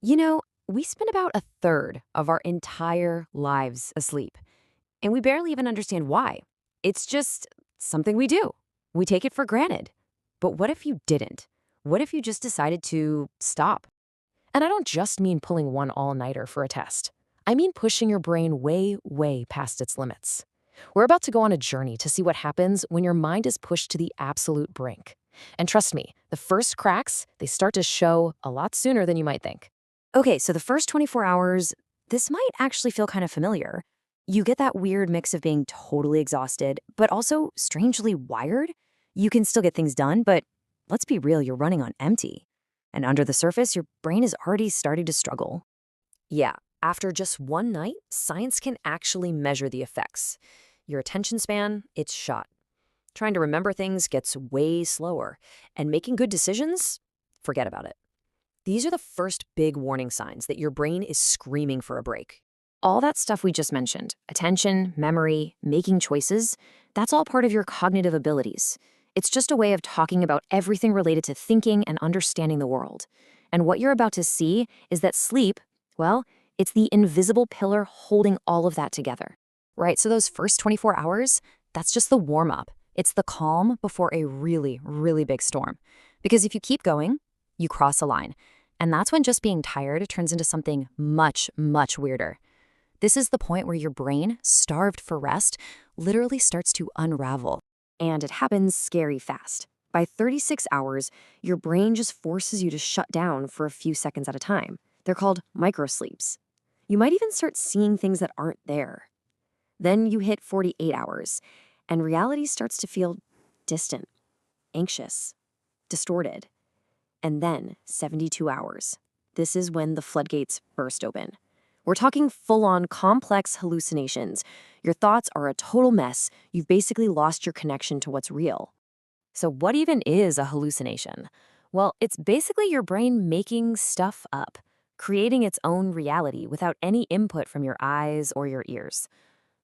You know, we spend about a third of our entire lives asleep, and we barely even understand why. It's just something we do. We take it for granted. But what if you didn't? What if you just decided to stop? And I don't just mean pulling one all-nighter for a test. I mean pushing your brain way, way past its limits. We're about to go on a journey to see what happens when your mind is pushed to the absolute brink. And trust me, the first cracks, they start to show a lot sooner than you might think. Okay, so the first 24 hours, this might actually feel kind of familiar. You get that weird mix of being totally exhausted, but also strangely wired. You can still get things done, but let's be real, you're running on empty. And under the surface, your brain is already starting to struggle. Yeah, after just one night, science can actually measure the effects. Your attention span, it's shot. Trying to remember things gets way slower, and making good decisions, forget about it. These are the first big warning signs that your brain is screaming for a break. All that stuff we just mentioned, attention, memory, making choices, that's all part of your cognitive abilities. It's just a way of talking about everything related to thinking and understanding the world. And what you're about to see is that sleep, well, it's the invisible pillar holding all of that together. Right, so those first 24 hours, that's just the warm-up. It's the calm before a really, really big storm. Because if you keep going, you cross a line. And that's when just being tired turns into something much, much weirder. This is the point where your brain, starved for rest, literally starts to unravel. And it happens scary fast. By 36 hours, your brain just forces you to shut down for a few seconds at a time. They're called microsleeps. You might even start seeing things that aren't there. Then you hit 48 hours, and reality starts to feel distant, anxious, distorted. And then 72 hours. This is when the floodgates burst open. We're talking full-on complex hallucinations. Your thoughts are a total mess. You've basically lost your connection to what's real. So what even is a hallucination? Well, it's basically your brain making stuff up, creating its own reality without any input from your eyes or your ears.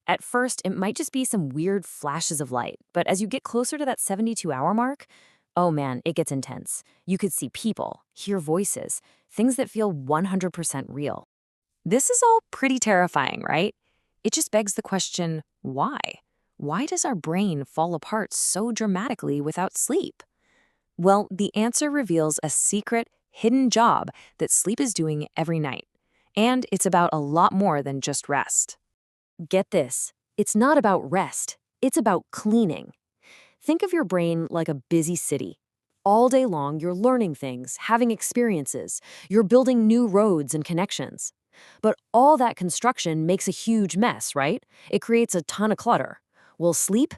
At first, it might just be some weird flashes of light, but as you get closer to that 72-hour mark, oh man, it gets intense. You could see people, hear voices, things that feel 100% real. This is all pretty terrifying, right? It just begs the question, why? Why does our brain fall apart so dramatically without sleep? Well, the answer reveals a secret, hidden job that sleep is doing every night. And it's about a lot more than just rest. Get this, it's not about rest, it's about cleaning. Think of your brain like a busy city. All day long, you're learning things, having experiences, you're building new roads and connections. But all that construction makes a huge mess, right? It creates a ton of clutter. Well, sleep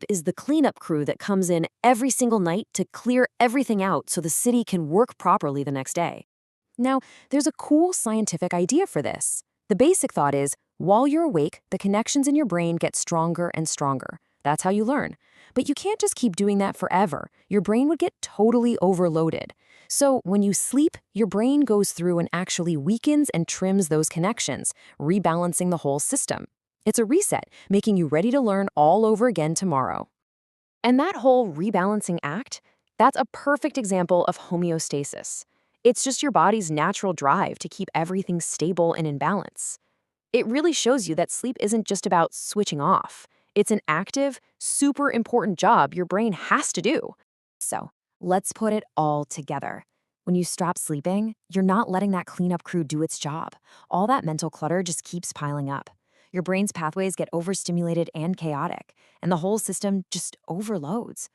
is the cleanup crew that comes in every single night to clear everything out so the city can work properly the next day. Now, there's a cool scientific idea for this. The basic thought is, while you're awake, the connections in your brain get stronger and stronger. That's how you learn. But you can't just keep doing that forever. Your brain would get totally overloaded. So when you sleep, your brain goes through and actually weakens and trims those connections, rebalancing the whole system. It's a reset, making you ready to learn all over again tomorrow. And that whole rebalancing act, that's a perfect example of homeostasis. It's just your body's natural drive to keep everything stable and in balance. It really shows you that sleep isn't just about switching off. It's an active, super important job your brain has to do. So, let's put it all together. When you stop sleeping, you're not letting that cleanup crew do its job. All that mental clutter just keeps piling up. Your brain's pathways get overstimulated and chaotic, and the whole system just overloads.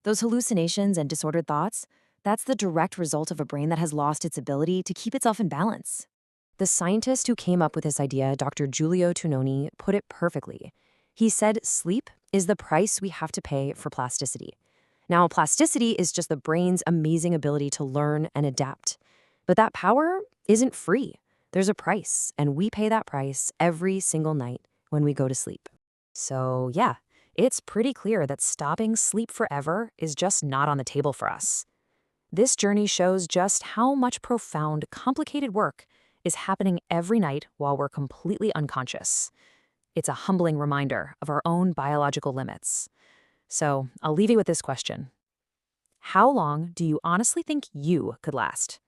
Those hallucinations and disordered thoughts, that's the direct result of a brain that has lost its ability to keep itself in balance. The scientist who came up with this idea, Dr. Giulio Tononi, put it perfectly. He said sleep is the price we have to pay for plasticity. Now, plasticity is just the brain's amazing ability to learn and adapt. But that power isn't free. There's a price, and we pay that price every single night when we go to sleep. So, yeah, it's pretty clear that stopping sleep forever is just not on the table for us. This journey shows just how much profound, complicated work is happening every night while we're completely unconscious. It's a humbling reminder of our own biological limits. So I'll leave you with this question. How long do you honestly think you could last?